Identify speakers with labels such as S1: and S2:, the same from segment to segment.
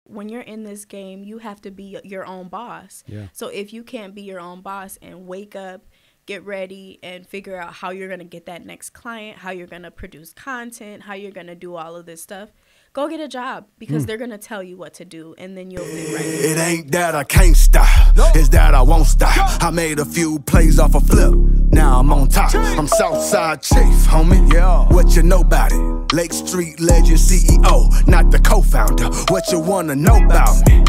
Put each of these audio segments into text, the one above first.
S1: when you're in this game, you have to be your own boss.
S2: Yeah.
S1: So if you can't be your own boss and wake up, get ready, and figure out how you're going to get that next client, how you're going to produce content, how you're going to do all of this stuff, go get a job, because they're going to tell you what to do, and then you'll be right.
S3: It ain't that I can't stop, it's that I won't stop. I made a few plays off a flip, now I'm on top. I'm Southside Chief, homie, yeah. What you know about it? Lake Street legend CEO, not the co-founder. What you wanna know about me?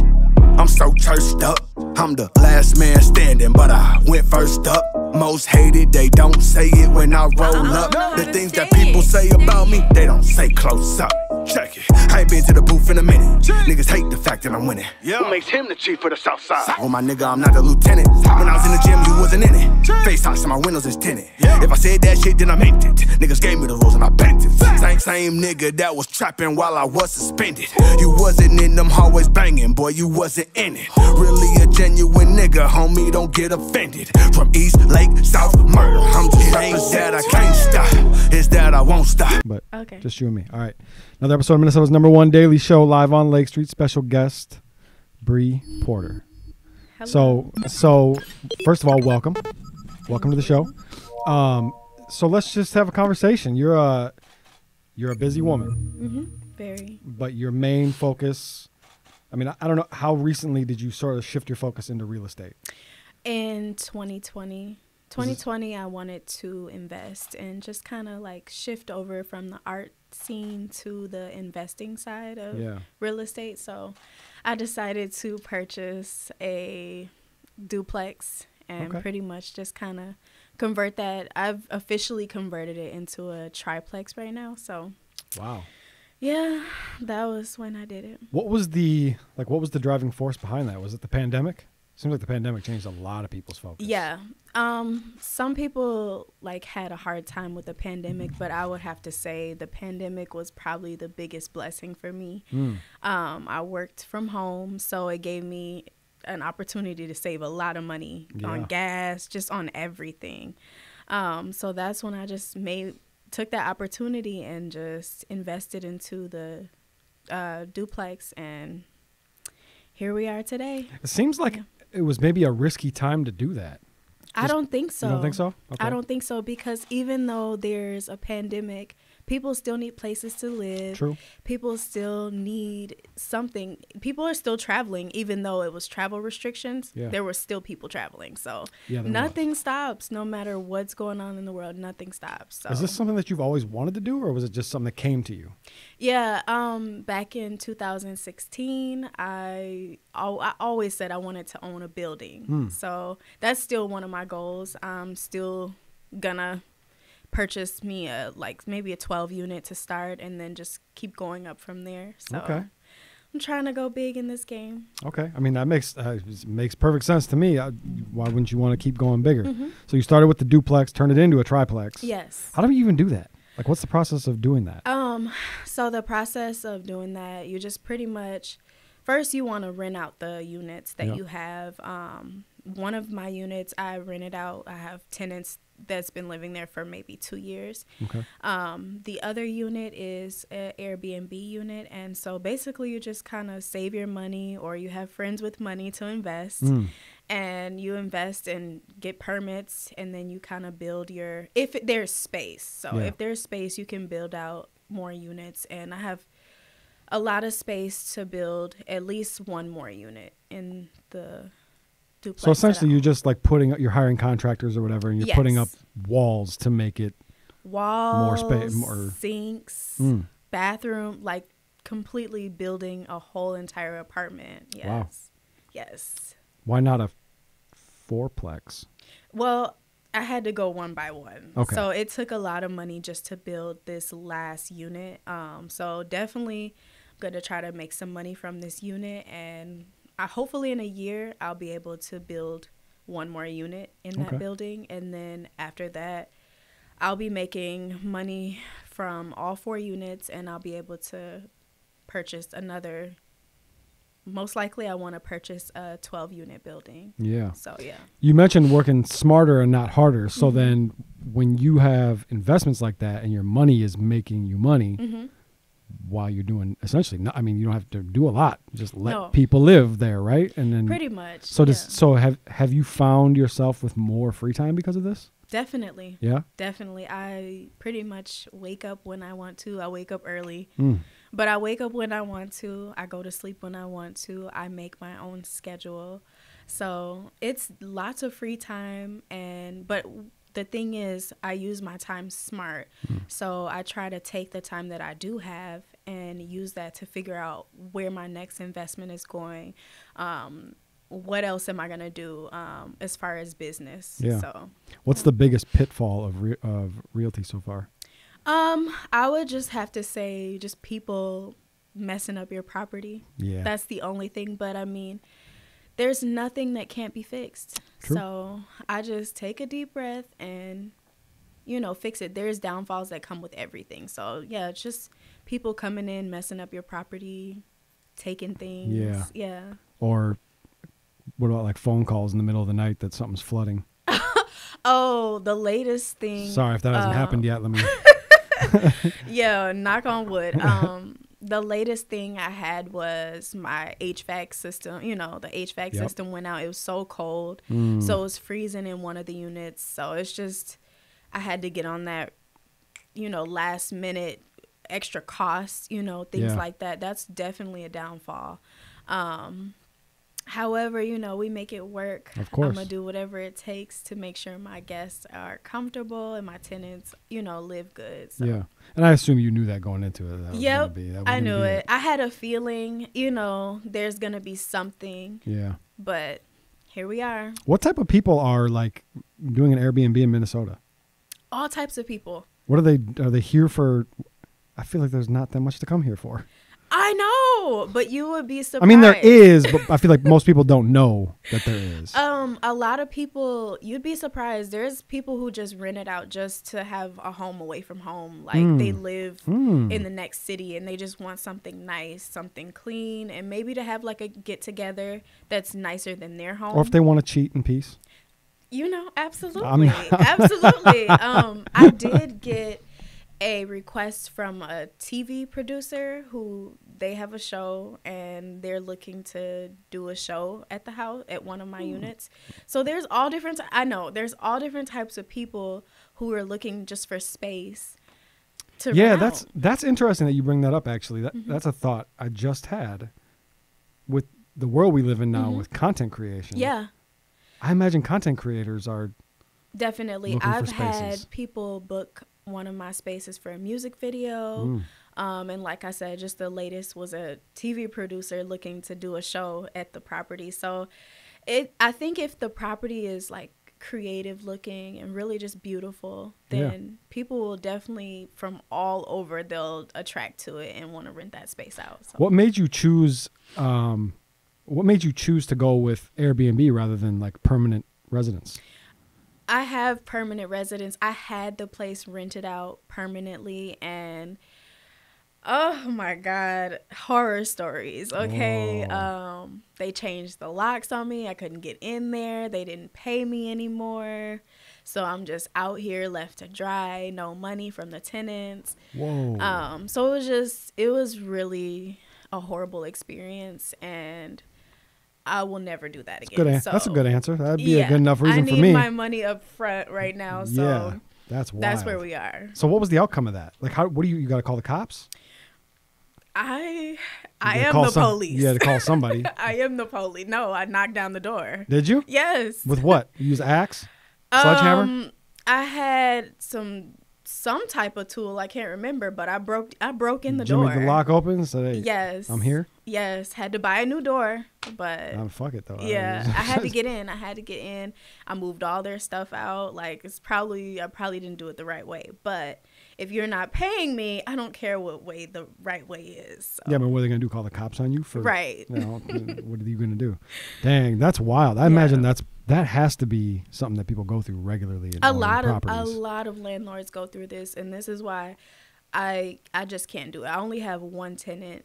S3: I'm so churched up, I'm the last man standing, but I went first up. Most hated, they don't say it when I roll up. The things that people say about me, they don't say close up. Check it, I ain't been to the booth in a minute. Niggas hate the fact that I'm winning. Who makes him the chief of the south side? Oh my nigga, I'm not the lieutenant. When I was in the gym, you wasn't in it. FaceTime, so my windows is tinted. If I said that shit, then I meant it. Niggas gave me the rules and I bent it. Same nigga that was trapping while I was suspended. You wasn't in them hallways banging, boy, you wasn't in it. Really a genuine nigga, homie, don't get offended. From East Lake, South Murder, I'm just ain't that I can't stop, it's that I won't stop.
S2: But just you and me. All right. Another episode of Minnesota's #1 daily show, live on Lake Street. Special guest, Bree Porter.
S1: Hello.
S2: So first of all, welcome to the show. So let's just have a conversation. You're a busy woman.
S1: Very.
S2: But your main focus, I mean, I don't know, how recently did you sort of shift your focus into real estate?
S1: In 2020. 2020, I wanted to invest and just kind of like shift over from the art scene to the investing side of real estate. So I decided to purchase a duplex and pretty much just kind of convert that. I've officially converted it into a triplex right now. So
S2: wow.
S1: Yeah, that was when I did it.
S2: What was the driving force behind that? Was it the pandemic? Seems like the pandemic changed a lot of people's focus.
S1: Yeah. Some people like had a hard time with the pandemic, but I would have to say the pandemic was probably the biggest blessing for me. I worked from home, so it gave me an opportunity to save a lot of money on gas, just on everything. So that's when I just took that opportunity and just invested into the duplex, and here we are today.
S2: It seems like it was maybe a risky time to do that.
S1: I don't think so.
S2: You don't think so? Okay.
S1: I don't think so, because even though there's a pandemic, people still need places to live.
S2: True.
S1: People still need something. People are still traveling, even though it was travel restrictions.
S2: Yeah.
S1: There were still people traveling. So
S2: nothing
S1: stops. No matter what's going on in the world, nothing stops. So.
S2: Is this something that you've always wanted to do, or was it just something that came to you?
S1: Yeah. Back in 2016, I always said I wanted to own a building. So that's still one of my goals. I'm still gonna purchase me maybe a 12 unit to start, and then just keep going up from there. So I'm trying to go big in this game. Okay.
S2: I mean, that makes perfect sense to me. Why wouldn't you want to keep going bigger? So you started with the duplex, turned it into a triplex.
S1: Yes.
S2: How do you even do that? Like, what's the process of doing that?
S1: So the process of doing that, you just pretty much, first you want to rent out the units that you have. One of my units, I rented out. I have tenants that's been living there for maybe 2 years.
S2: Okay.
S1: The other unit is an Airbnb unit. And so basically you just kind of save your money, or you have friends with money to invest. And you invest and get permits, and then you kind of build if there's space. So if there's space, you can build out more units. And I have a lot of space to build at least one more unit in the duplex.
S2: So essentially you're just like you're hiring contractors or whatever, and you're putting up walls to make it more space, more
S1: sinks, bathroom, like completely building a whole entire apartment. Yes.
S2: Wow.
S1: Yes.
S2: Why not a fourplex?
S1: Well, I had to go one by one.
S2: Okay.
S1: So it took a lot of money just to build this last unit. So definitely going to try to make some money from this unit, and hopefully in a year I'll be able to build one more unit in that building, and then after that I'll be making money from all 4 units, and I'll be able to purchase another. Most likely I want to purchase a 12-unit building. Yeah. So, yeah.
S2: You mentioned working smarter and not harder. So then when you have investments like that and your money is making you money, while you're doing essentially. I mean, you don't have to do a lot. Just let
S1: No.
S2: people live there, right? And then
S1: Pretty much.
S2: So
S1: yeah.
S2: so have you found yourself with more free time because of this?
S1: Definitely.
S2: Yeah.
S1: Definitely. I pretty much wake up when I want to. I wake up early.
S2: Mm.
S1: But I wake up when I want to. I go to sleep when I want to. I make my own schedule. So it's lots of free time. But the thing is, I use my time smart. So I try to take the time that I do have and use that to figure out where my next investment is going. What else am I going to do as far as business?
S2: Yeah.
S1: So
S2: What's the biggest pitfall of realty so far?
S1: I would just have to say just people messing up your property.
S2: Yeah.
S1: That's the only thing. But I mean, there's nothing that can't be fixed.
S2: True.
S1: So I just take a deep breath and, fix it. There's downfalls that come with everything. So yeah, it's just people coming in, messing up your property, taking things.
S2: Yeah.
S1: Yeah.
S2: Or what about like phone calls in the middle of the night that something's flooding?
S1: Oh, the latest thing.
S2: Sorry if that hasn't happened yet. Let me.
S1: Yeah, knock on wood. The latest thing I had was my HVAC system. The HVAC system went out. It was so cold. So it was freezing in one of the units. So it's just, I had to get on that, last minute extra costs, things like that. That's definitely a downfall. However, we make it work.
S2: Of course.
S1: I'm going to do whatever it takes to make sure my guests are comfortable and my tenants, live good. So.
S2: Yeah. And I assume you knew that going into it.
S1: Yep. I knew it. I had a feeling, there's going to be something.
S2: Yeah.
S1: But here we are.
S2: What type of people are like doing an Airbnb in Minnesota?
S1: All types of people.
S2: What are they here for? I feel like there's not that much to come here for.
S1: I know, but you would be surprised.
S2: I mean, there is, but I feel like most people don't know that there is.
S1: A lot of people, you'd be surprised. There's people who just rent it out just to have a home away from home. Like they live in the next city and they just want something nice, something clean, and maybe to have like a get together that's nicer than their home.
S2: Or if they want to cheat in peace.
S1: Absolutely. Absolutely. I did get a request from a TV producer who they have a show and they're looking to do a show at the house at one of my units. So there's all different types of people who are looking just for space to rent out.
S2: that's interesting that you bring that up. Actually, that's a thought I just had with the world we live in now with content creation.
S1: Yeah,
S2: I imagine content creators are
S1: definitely. I've had people book one of my spaces for a music video. And like I said, just the latest was a TV producer looking to do a show at the property. So I think if the property is like creative looking and really just beautiful, then people will definitely from all over, they'll attract to it and want to rent that space out. So.
S2: What made you choose to go with Airbnb rather than like permanent residence?
S1: I have permanent residence. I had the place rented out permanently and oh my God, horror stories. Okay. They changed the locks on me. I couldn't get in there. They didn't pay me anymore. So I'm just out here left to dry, no money from the tenants.
S2: Whoa.
S1: So it was really a horrible experience and I will never do that again.
S2: That's a good answer. That'd be a good enough reason for me.
S1: I need my money up front right now. So
S2: that's wild.
S1: That's where we are.
S2: So what was the outcome of that? Like, what do you got to call the cops?
S1: I am the police.
S2: You had to call somebody.
S1: I am the police. No, I knocked down the door.
S2: Did you?
S1: Yes.
S2: With what? You use axe? Sledgehammer?
S1: I had some type of tool. I can't remember, but I broke in the door.
S2: Jimmy the lock open? So hey,
S1: yes.
S2: I'm here?
S1: Yes. Had to buy a new door, but
S2: fuck it though.
S1: Yeah. I had to get in. I moved all their stuff out. Like I probably didn't do it the right way, but if you're not paying me, I don't care what way the right way is. So.
S2: Yeah, but what are they going to do? Call the cops on you?
S1: Right.
S2: What are you going to do? Dang, that's wild. I imagine that has to be something that people go through regularly. In
S1: a lot of landlords go through this, and this is why I just can't do it. I only have one tenant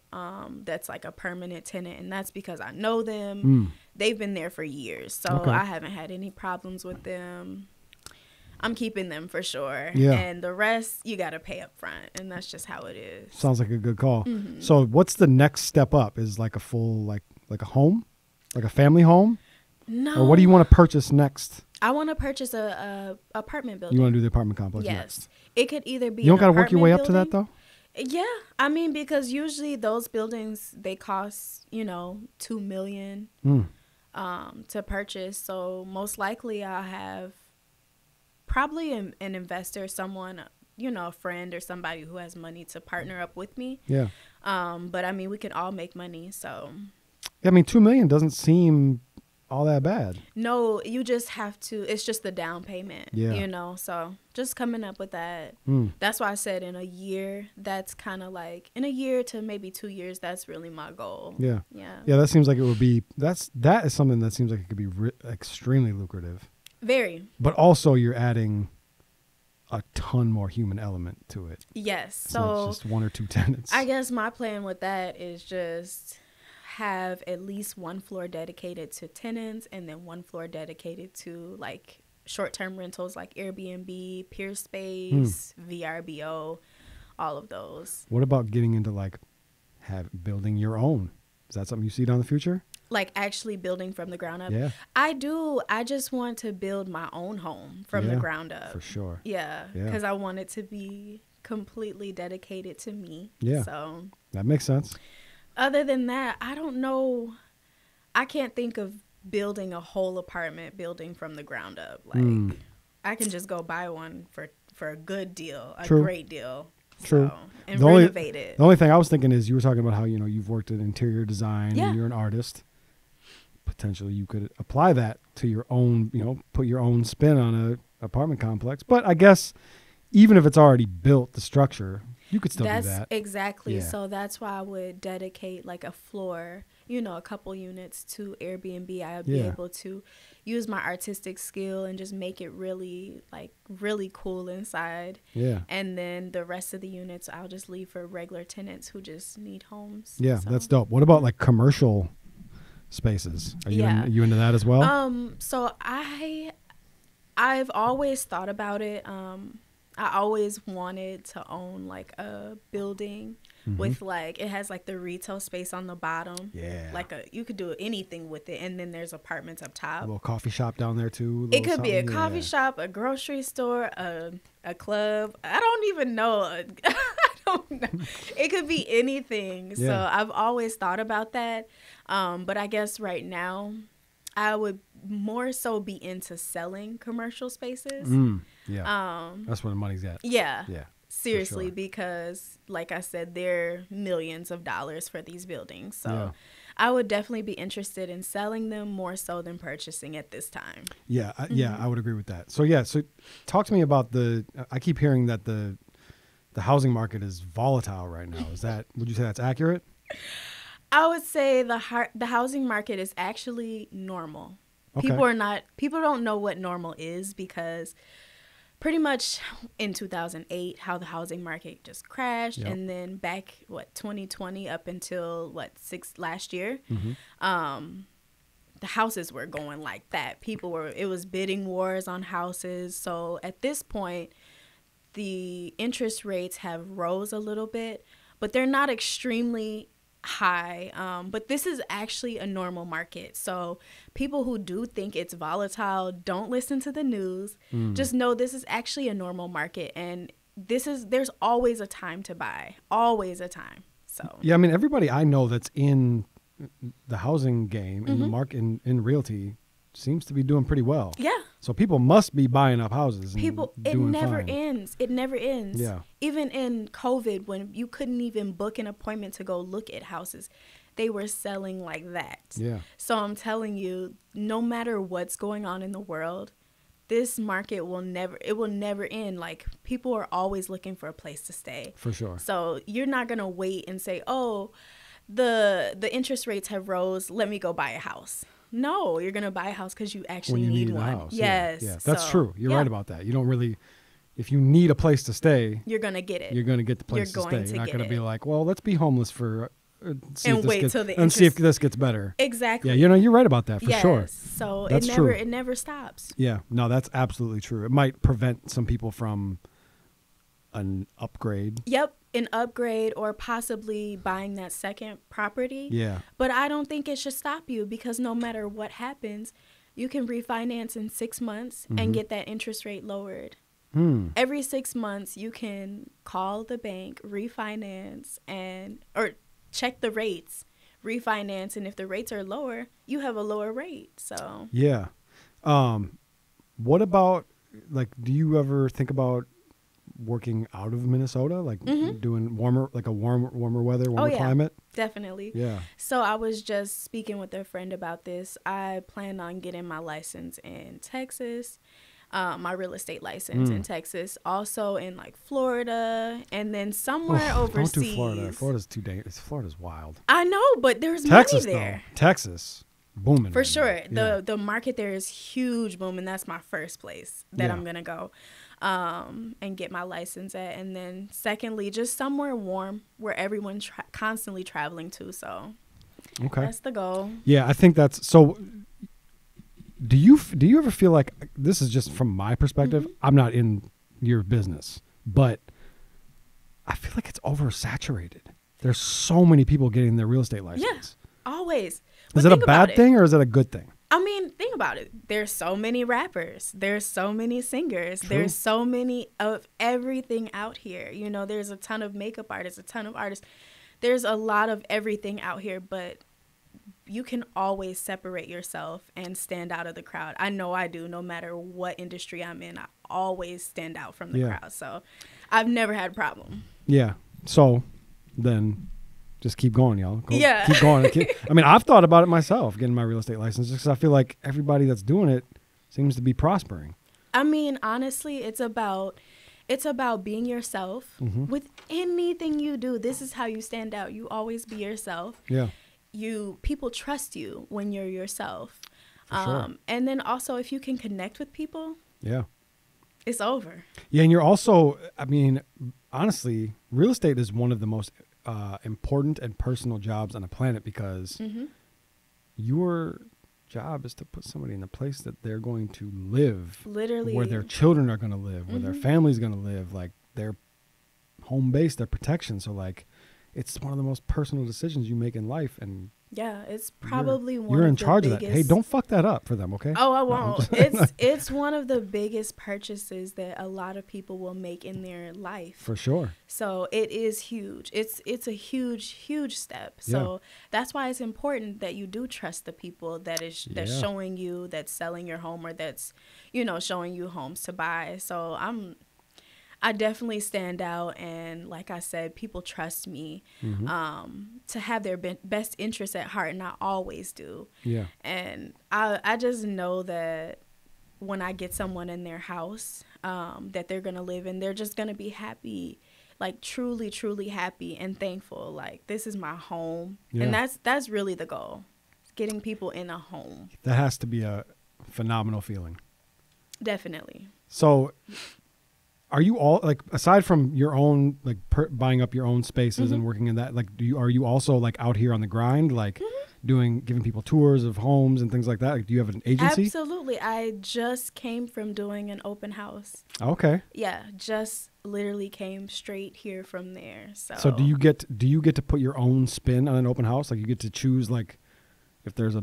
S1: that's like a permanent tenant, and that's because I know them. They've been there for years, so I haven't had any problems with them. I'm keeping them for sure.
S2: Yeah.
S1: And the rest you got to pay up front, and that's just how it is.
S2: Sounds like a good call. So what's the next step up? Is like a full like a home, like a family home?
S1: No.
S2: Or what do you want to purchase next?
S1: I want to purchase a apartment building.
S2: You want to do the apartment complex
S1: Yes.
S2: next?
S1: It could either be
S2: You don't
S1: got to
S2: work your way up to that though?
S1: Yeah. I mean, because usually those buildings, they cost, $2 million to purchase. So most likely I'll have probably an investor, someone, a friend or somebody who has money to partner up with me.
S2: Yeah.
S1: But I mean, we can all make money. So.
S2: I mean, $2 million doesn't seem all that bad.
S1: No, you just have to. It's just the down payment.
S2: Yeah.
S1: So just coming up with that. That's why I said in a year. That's kind of like in a year to maybe 2 years. That's really my goal.
S2: Yeah.
S1: Yeah.
S2: Yeah. That seems like it would be. That is something that seems like it could be extremely lucrative.
S1: Very.
S2: But also, you're adding a ton more human element to it.
S1: Yes.
S2: It's
S1: so
S2: not just one or two tenants.
S1: I guess my plan with that is just have at least one floor dedicated to tenants and then one floor dedicated to like short-term rentals like Airbnb, Peer Space, VRBO, all of those.
S2: What about getting into like building your own? Is that something you see down the future?
S1: Like actually building from the ground up?
S2: Yeah.
S1: I do. I just want to build my own home from the ground up.
S2: For sure.
S1: Yeah. Because I want it to be completely dedicated to me.
S2: Yeah.
S1: So
S2: that makes sense. Other
S1: than that, I don't know. I can't think of building a whole apartment building from the ground up. Like I can just go buy one for a good deal, a great deal.
S2: True.
S1: So, and renovate it.
S2: The only thing I was thinking is you were talking about how, you've worked in interior design and you're an artist. Potentially you could apply that to your own, put your own spin on a apartment complex. But I guess even if it's already built, the structure, you could still do that.
S1: Exactly.
S2: Yeah.
S1: So that's why I would dedicate like a floor, a couple units to Airbnb. I would be able to use my artistic skill and just make it really cool inside.
S2: Yeah.
S1: And then the rest of the units I'll just leave for regular tenants who just need homes.
S2: Yeah,
S1: so.
S2: That's dope. What about like commercial spaces? Are you into that as well?
S1: So I've always thought about it. I always wanted to own like a building with like, it has like the retail space on the bottom.
S2: Yeah.
S1: Like you could do anything with it. And then there's apartments up top.
S2: A little coffee shop down there too.
S1: It could be a coffee shop, a grocery store, a club. I don't even know. I don't know. It could be anything.
S2: Yeah.
S1: So I've always thought about that. But I guess right now I would more so be into selling commercial spaces.
S2: Yeah. That's where the money's at.
S1: Yeah.
S2: Yeah.
S1: Seriously,
S2: sure.
S1: Because like I said, they're millions of dollars for these buildings. So I would definitely be interested in selling them more so than purchasing at this time.
S2: Yeah. I would agree with that. So so talk to me about I keep hearing that the housing market is volatile right now. Would you say that's accurate?
S1: I would say the housing market is actually normal.
S2: Okay.
S1: People don't know what normal is because pretty much in 2008, how the housing market just crashed.
S2: Yep.
S1: And then back, 2020 up until last year, the houses were going like that. It was bidding wars on houses. So at this point, the interest rates have rose a little bit, but they're not extremely high. But this is actually a normal market. So people who do think it's volatile, don't listen to the news. Just know this is actually a normal market, and there's always a time to buy, always a time. So
S2: yeah, I mean, everybody I know that's in the housing game in the market in realty seems to be doing pretty well.
S1: Yeah.
S2: So people must be buying up houses.
S1: It never ends. It never ends.
S2: Yeah.
S1: Even in COVID, when you couldn't even book an appointment to go look at houses, they were selling like that.
S2: Yeah.
S1: So I'm telling you, no matter what's going on in the world, this market will never end. Like, people are always looking for a place to stay.
S2: For sure.
S1: So you're not going to wait and say, oh, the interest rates have rose, let me go buy a house. No, you're going to buy a house because you actually need one.
S2: House.
S1: Yes.
S2: Yeah. That's true. You're right about that. You don't really, if you need a place to stay,
S1: you're going to get it.
S2: You're going to get the place to stay. You're not going to be like, well, let's be homeless for
S1: and wait till the
S2: and
S1: interest.
S2: see if this gets better.
S1: Exactly.
S2: Yeah, you're right about that for sure.
S1: So
S2: That's
S1: it
S2: true.
S1: never stops.
S2: Yeah, no, that's absolutely true. It might prevent some people from an upgrade.
S1: Yep, an upgrade or possibly buying that second property.
S2: Yeah.
S1: But I don't think it should stop you, because no matter what happens, you can refinance in 6 months and get that interest rate lowered. Every 6 months, you can call the bank, refinance, or check the rates, refinance, and if the rates are lower, you have a lower rate. So
S2: yeah. What about, like, do you ever think about working out of Minnesota, like doing warmer weather, warmer climate?
S1: Definitely.
S2: Yeah.
S1: So I was just speaking with a friend about this. I plan on getting my license in Texas, my real estate license in Texas, also in like Florida, and then somewhere overseas.
S2: Don't do Florida. Florida's too dangerous. Florida's wild.
S1: I know, but there's
S2: Texas,
S1: money there.
S2: Though. Texas, booming.
S1: For
S2: right
S1: sure.
S2: now. Yeah.
S1: The market there is huge, booming. That's my first place that I'm going to go and get my license at. And then secondly, just somewhere warm where everyone's constantly traveling to. So that's the goal.
S2: Yeah, I think that's so. Do you ever feel like, this is just from my perspective, I'm not in your business, but I feel like it's oversaturated. There's so many people getting their real estate license.
S1: Yeah, always.
S2: Is it a bad thing or is it a good thing?
S1: I mean, think about it. There's so many rappers. There's so many singers.
S2: True.
S1: There's so many of everything out here. You know, there's a ton of makeup artists, a ton of artists. There's a lot of everything out here, but you can always separate yourself and stand out of the crowd. I know I do. No matter what industry I'm in, I always stand out from the crowd. So I've never had a problem.
S2: Yeah. So then just keep going, y'all.
S1: Yeah.
S2: Keep going. I mean, I've thought about it myself, getting my real estate license, just because I feel like everybody that's doing it seems to be prospering.
S1: I mean, honestly, it's about being yourself with anything you do. This is how you stand out. You always be yourself.
S2: Yeah.
S1: People trust you when you're yourself.
S2: Sure.
S1: And then also, if you can connect with people, it's over.
S2: Yeah, and you're also, I mean, honestly, real estate is one of the most important and personal jobs on the planet, because your job is to put somebody in a place that they're going to live,
S1: literally,
S2: where their children are going to live, where their family's going to live, like their home base, their protection. So like, it's one of the most personal decisions you make in life, and
S1: it's probably
S2: you're in charge of that. Hey, don't fuck that up for them, okay?
S1: Oh, I won't. It's one of the biggest purchases that a lot of people will make in their life.
S2: For sure.
S1: So it is huge. It's a huge step. So that's why it's important that you do trust the people that's showing you, that's selling your home, or that's, showing you homes to buy. So I definitely stand out, and like I said, people trust me to have their best interests at heart, and I always do. Yeah. And I just know that when I get someone in their house that they're going to live in, they're just going to be happy, like truly, truly happy and thankful. Like, this is my home. Yeah. And that's really the goal, getting people in a home.
S2: That has to be a phenomenal feeling.
S1: Definitely.
S2: So are you all, like, aside from your own, like, buying up your own spaces and working in that, like, are you also like out here on the grind, like giving people tours of homes and things like that? Like, do you have an agency?
S1: Absolutely. I just came from doing an open house.
S2: Okay.
S1: Yeah, just literally came straight here from there.
S2: So do you get to put your own spin on an open house? Like, you get to choose, like, they probably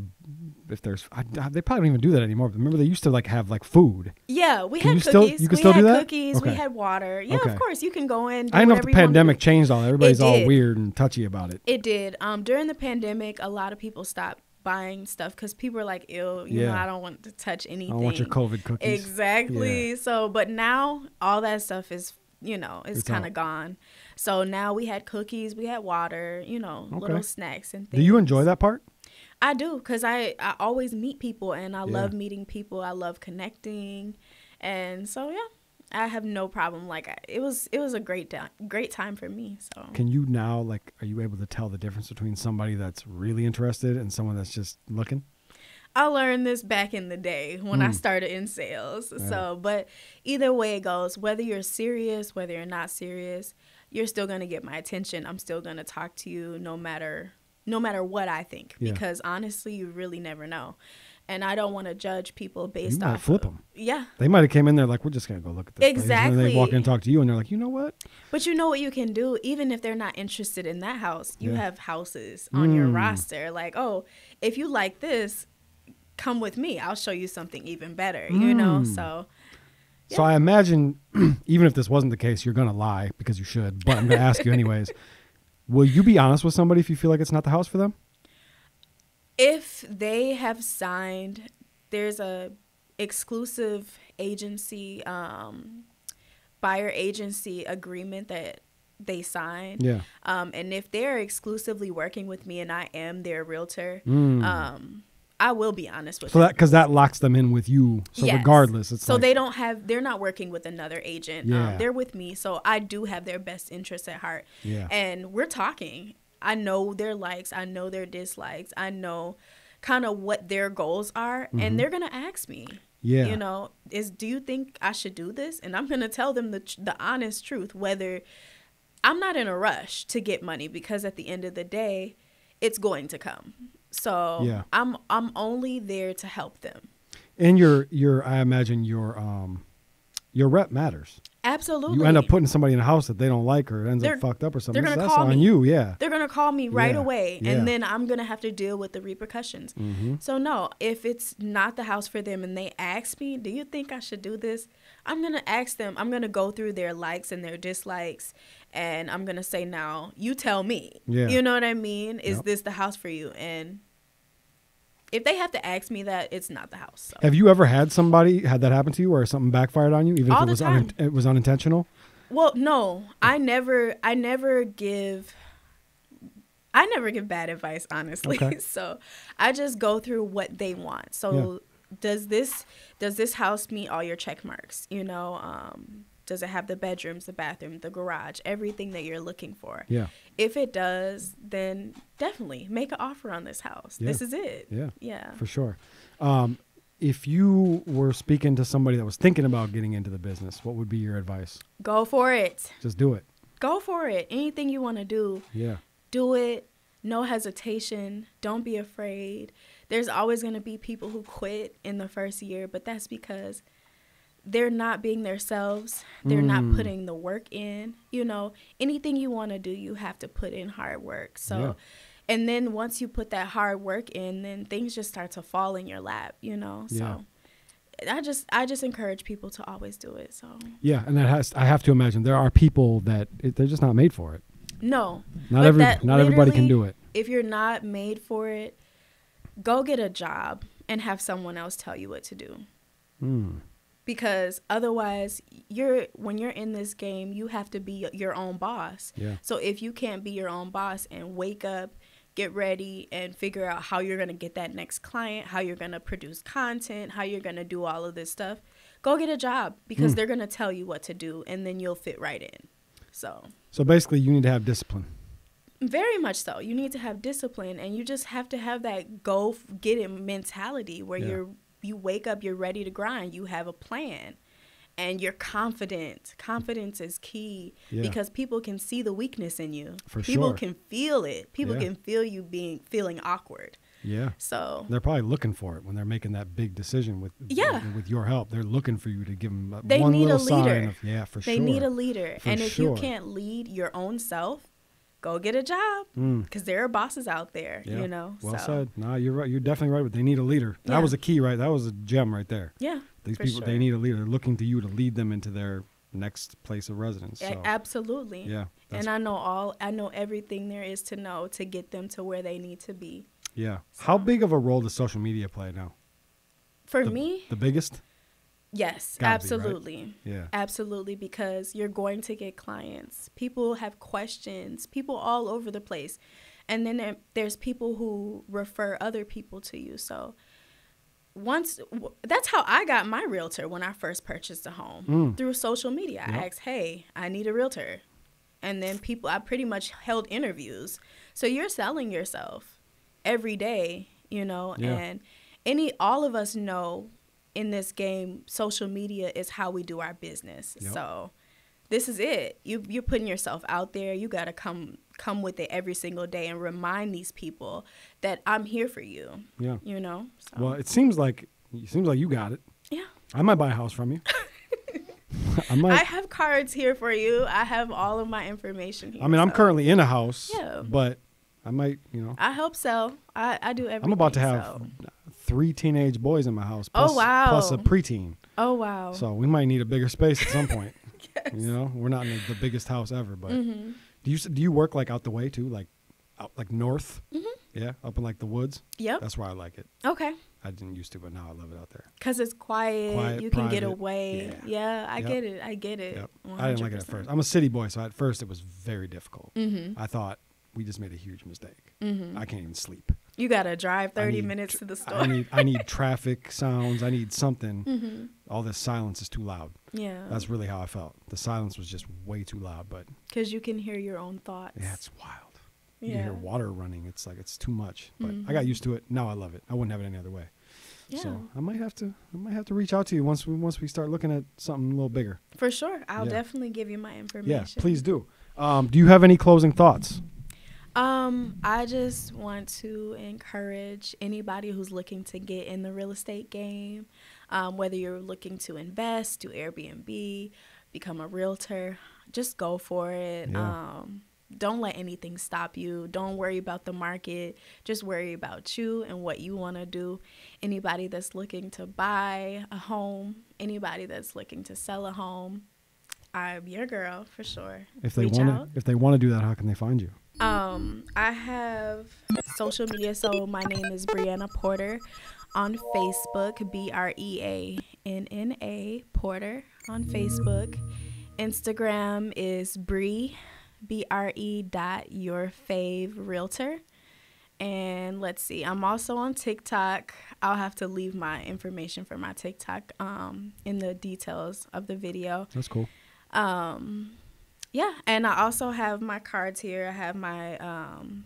S2: don't even do that anymore. But remember, they used to like have like food.
S1: Yeah, we had cookies.
S2: You can still do that?
S1: Cookies. Okay. We had water. Yeah, of course, you can go in.
S2: I know if the pandemic changed all that. Everybody's all weird and touchy about it.
S1: It did. During the pandemic, a lot of people stopped buying stuff because people were like, ew, you know, I don't want to touch anything.
S2: I don't want your COVID cookies.
S1: Exactly. Yeah. So, but now all that stuff is, it's kind of gone. So now we had cookies, we had water, little snacks and things.
S2: Do you enjoy that part?
S1: I do, because I always meet people, and I love meeting people. I love connecting. And so, yeah, I have no problem. Like, it was a great time for me. So
S2: can you now, like, are you able to tell the difference between somebody that's really interested and someone that's just looking?
S1: I learned this back in the day when I started in sales. Yeah. So, but either way it goes, whether you're serious, whether you're not serious, you're still going to get my attention. I'm still going to talk to you no matter no matter what I think,
S2: Yeah.
S1: because honestly, you really never know. And I don't want to judge people based
S2: You might
S1: off
S2: flip them.
S1: Yeah.
S2: They might have came in there like, we're just going to go look at this place. And then they walk in and talk to you, and they're like, you know what?
S1: But you know what you can do, even if they're not interested in that house, you
S2: Yeah.
S1: have houses on your roster. Like, oh, if you like this, come with me. I'll show you something even better, you know? So, yeah.
S2: So I imagine, even if this wasn't the case, you're going to lie because you should, but I'm going to ask you anyways. Will you be honest with somebody if you feel like it's not the house for them?
S1: If they have signed, there's a exclusive agency, buyer agency agreement that they sign.
S2: Yeah.
S1: And if they're exclusively working with me and I am their realtor, I will be honest with them.
S2: So that, because that locks them in with you. So
S1: Yes.
S2: regardless, it's
S1: so
S2: like,
S1: they're not working with another agent.
S2: Yeah.
S1: They're with me. So I do have their best interests at heart.
S2: Yeah.
S1: And we're talking. I know their likes. I know their dislikes. I know kind of what their goals are. And they're going to ask me,
S2: Yeah.
S1: you know, do you think I should do this? And I'm going to tell them the honest truth, whether I'm not in a rush to get money, because at the end of the day, it's going to come. So
S2: Yeah.
S1: I'm only there to help them.
S2: And I imagine your rep matters.
S1: Absolutely.
S2: You end up putting somebody in a house that they don't like, or it ends
S1: They're-
S2: up fucked up or something.
S1: they're gonna
S2: That's
S1: call
S2: on
S1: me.
S2: you. Yeah.
S1: They're going to call me right
S2: Yeah.
S1: away,
S2: Yeah.
S1: and then I'm going to have to deal with the repercussions. So, no, if it's not the house for them and they ask me, do you think I should do this? I'm going to ask them. I'm going to go through their likes and their dislikes, and I'm going to say, now, you tell me.
S2: Yeah.
S1: You know what I mean? Is
S2: Yep.
S1: this the house for you? And if they have to ask me that, it's not the house. So.
S2: Have you ever had that happen to you, where something backfired on you, even
S1: All
S2: if
S1: the time.
S2: it was unintentional?
S1: Well, no, I never give bad advice, honestly.
S2: Okay.
S1: So I just go through what they want. So does this house meet all your check marks? You know, does it have the bedrooms, the bathroom, the garage, everything that you're looking for?
S2: Yeah.
S1: If it does, then definitely make an offer on this house.
S2: Yeah.
S1: This is it.
S2: Yeah.
S1: Yeah.
S2: For sure. If you were speaking to somebody that was thinking about getting into the business, what would be your advice?
S1: Go for it.
S2: Just do it.
S1: Go for it. Anything you want to do.
S2: Yeah.
S1: Do it. No hesitation. Don't be afraid. There's always going to be people who quit in the first year, but that's because they're not being themselves. They're not putting the work in. You know, anything you want to do, you have to put in hard work. So, and then once you put that hard work in, then things just start to fall in your lap, you know? So I just encourage people to always do it. So
S2: yeah, and I have to imagine there are people that they're just not made for it.
S1: no,
S2: Not everybody can do it.
S1: If you're not made for it, go get a job and have someone else tell you what to do. Because otherwise, when you're in this game, you have to be your own boss.
S2: Yeah.
S1: So if you can't be your own boss and wake up, get ready, and figure out how you're going to get that next client, how you're going to produce content, how you're going to do all of this stuff, go get a job, because they're going to tell you what to do, and then you'll fit right in. So
S2: basically, you need to have discipline.
S1: very much so. You need to have discipline, and you just have to have that go get it mentality where you wake up, you're ready to grind, you have a plan, and you're confident. Confidence is key because people can see the weakness in you. People can feel it. People can feel you feeling awkward.
S2: Yeah.
S1: So
S2: they're probably looking for it when they're making that big decision with your help. They're looking for you to give them one little sign of, for sure.
S1: They need a leader.
S2: For
S1: and if
S2: sure.
S1: you can't lead your own self, go get a job, because there are bosses out there, you know.
S2: Well said. No, you're right. You're definitely right. But they need a leader. That was a key, right? That was a gem right there.
S1: Yeah.
S2: These people, they need a leader. They're looking to you to lead them into their next place of residence. So.
S1: Absolutely.
S2: Yeah.
S1: And I know everything there is to know to get them to where they need to be.
S2: Yeah.
S1: So.
S2: How big of a role does social media play now?
S1: For me?
S2: The biggest?
S1: Yes,
S2: Gotta
S1: absolutely.
S2: Be, right? Yeah.
S1: Absolutely, because you're going to get clients. People have questions, people all over the place. And then there's people who refer other people to you. So that's how I got my realtor when I first purchased a home, through social media. I asked, hey, I need a realtor. And then I pretty much held interviews. So you're selling yourself every day, you know, and all of us know in this game, social media is how we do our business. Yep. So this is it. You're putting yourself out there. You got to come come with it every single day and remind these people that I'm here for you.
S2: Yeah.
S1: You know? So.
S2: Well, it seems like you got it.
S1: Yeah.
S2: I might buy a house from you.
S1: I have cards here for you. I have all of my information here.
S2: I mean, I'm currently in a house,
S1: yeah.
S2: but I might,
S1: I hope so. I do everything.
S2: I'm about to have 3 teenage boys in my house. Plus,
S1: oh, wow.
S2: Plus a preteen.
S1: Oh, wow.
S2: So we might need a bigger space at some point.
S1: Yes.
S2: We're not in the biggest house ever, but
S1: Mm-hmm.
S2: do you work like out the way too, like out like north?
S1: Mm-hmm.
S2: Yeah, up in like the woods.
S1: Yep.
S2: That's where I like it.
S1: Okay.
S2: I didn't used to, but now I love it out there.
S1: Because it's quiet. You can get away. Yeah, I get it. I get it.
S2: Yep.
S1: 100%.
S2: I didn't like it at first. I'm a city boy, so at first it was very difficult.
S1: Mm-hmm.
S2: I thought we just made a huge mistake.
S1: Mm-hmm.
S2: I can't even sleep.
S1: You got to drive 30 minutes to the store.
S2: I need traffic sounds. I need something.
S1: Mm-hmm.
S2: All this silence is too loud.
S1: Yeah.
S2: That's really how I felt. The silence was just way too loud. But
S1: because you can hear your own thoughts.
S2: yeah, it's wild.
S1: Yeah.
S2: You can hear water running. It's like it's too much. But
S1: Mm-hmm.
S2: I got used to it. Now I love it. I wouldn't have it any other way.
S1: Yeah.
S2: So I might have to reach out to you once we start looking at something a little bigger.
S1: For sure. I'll definitely give you my information.
S2: Yeah, please do. Do you have any closing thoughts?
S1: I just want to encourage anybody who's looking to get in the real estate game, whether you're looking to invest, do Airbnb, become a realtor, just go for it.
S2: Yeah.
S1: Don't let anything stop you. Don't worry about the market. Just worry about you and what you want to do. Anybody that's looking to buy a home, anybody that's looking to sell a home, I'm your girl for sure.
S2: If they want to do that, how can they find you?
S1: I have social media, so my name is Brianna Porter on Facebook, BREANNA Porter on Facebook. Instagram is BRE.YourFaveRealtor. And let's see, I'm also on TikTok. I'll have to leave my information for my TikTok in the details of the video.
S2: That's cool.
S1: Yeah, and I also have my cards here. I have my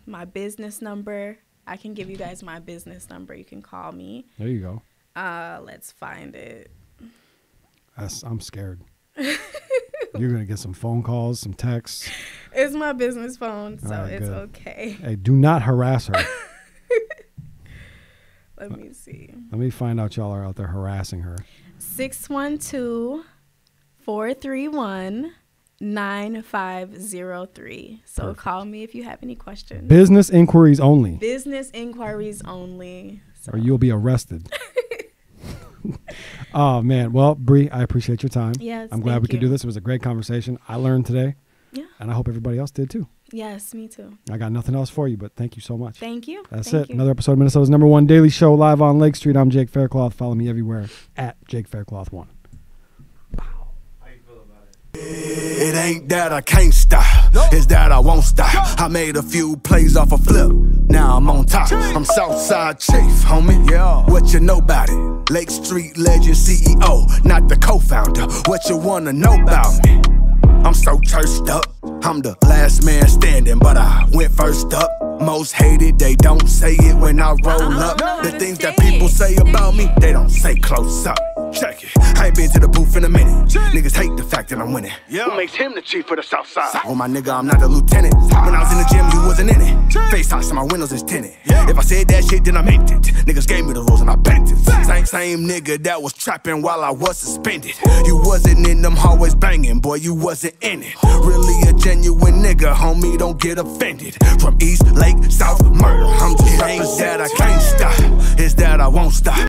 S1: my business number. I can give you guys my business number. You can call me.
S2: There you go.
S1: Let's find it.
S2: I'm scared. You're going to get some phone calls, some texts.
S1: It's my business phone, so
S2: right,
S1: it's
S2: good.
S1: okay.
S2: Hey, do not harass her.
S1: Let me see.
S2: Let me find out y'all are out there harassing her.
S1: 612-431-9503. So
S2: Perfect.
S1: Call me if you have any questions.
S2: Business inquiries only.
S1: Business inquiries only. So.
S2: Or you'll be arrested. Oh, man. Well, Bree, I appreciate your time.
S1: Yes,
S2: I'm glad we could do this. It was a great conversation. I learned today.
S1: Yeah.
S2: And I hope everybody else did too.
S1: Yes, me too.
S2: I got nothing else for you, but thank you so much.
S1: Thank you.
S2: That's
S1: Thank
S2: it.
S1: you.
S2: Another episode of Minnesota's #1 daily show live on Lake Street. I'm Jake Faircloth. Follow me everywhere at Jake Faircloth1.
S3: It ain't that I can't stop, it's that I won't stop. I made a few plays off a flip, now I'm on top. I'm Southside Chief, homie, yeah. What you know about it? Lake Street legend CEO, not the co-founder. What you wanna know about me? I'm so churched up, I'm the last man standing, but I went first up. Most hated, they don't say it when I roll up. The things that people say about me, they don't say close up. Check it, I ain't been to the booth in a minute. Niggas hate the fact that I'm winning. Who makes him the chief of the south side? Oh my nigga, I'm not the lieutenant. When I was in the gym, you wasn't in it. FaceTime, so my windows is tinted. If I said that shit, then I meant it. Niggas gave me the rules and I bent it. Same nigga that was trapping while I was suspended. You wasn't in them hallways banging, boy, you wasn't in it. Really a genuine nigga, homie, don't get offended. From East Lake, South Murder, I'm just that I can't stop, it's that I won't stop.